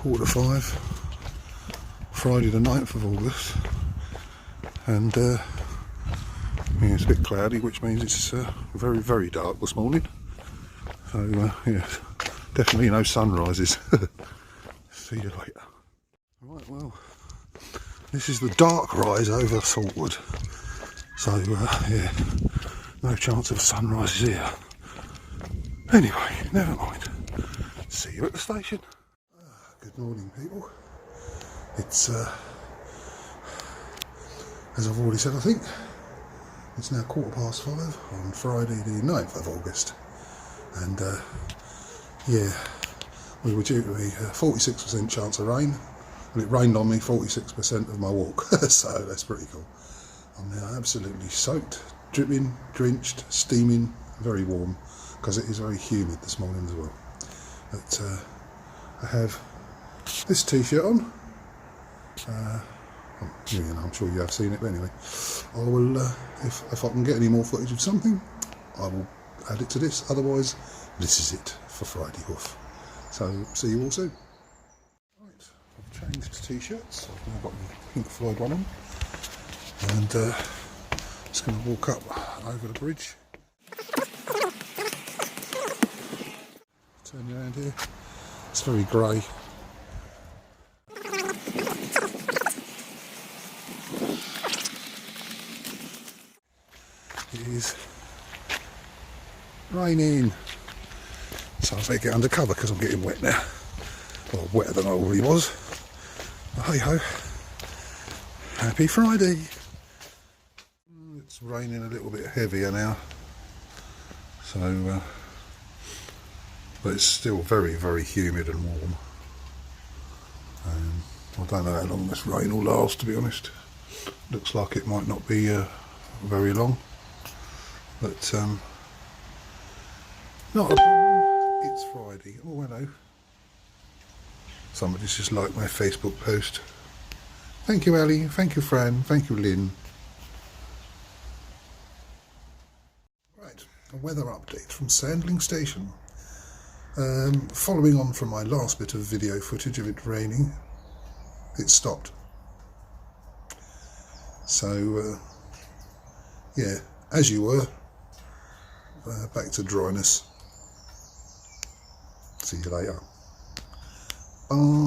5:15, Friday the 9th of August, and yeah, it's a bit cloudy, which means it's very, very dark this morning. So yeah, definitely no sunrises. See you later. Right, well, this is the dark rise over Saltwood. So yeah, no chance of sunrises here. Anyway, never mind. See you at the station. Good morning, people. It's as I've already said, I think it's now 5:15 on Friday the 9th of August, and yeah, we were due to be 46% chance of rain, and it rained on me 46% of my walk. So that's pretty cool. I'm now absolutely soaked, dripping, drenched, steaming, very warm, because it is very humid this morning as well. But I have this t-shirt on. Yeah, I'm sure you have seen it, but anyway, I will, if I can get any more footage of something, I will add it to this. Otherwise, this is it for Friday off. So, see you all soon. Right, I've changed t-shirts. I've now got the Pink Floyd one on, and just going to walk up over the bridge. Turn around here. It's very grey. It is raining, so I better get under cover because I'm getting wet now. Well, wetter than I already was. But hey ho, happy Friday. It's raining a little bit heavier now, so but it's still very, very humid and warm. I don't know how long this rain will last, to be honest. Looks like it might not be very long. But not a problem, it's Friday. Oh, hello. Somebody's just liked my Facebook post. Thank you, Ali. Thank you, Fran. Thank you, Lynn. Right, a weather update from Sandling Station. Following on from my last bit of video footage of it raining, it stopped. So, yeah, as you were. Back to dryness. See you later. Bye.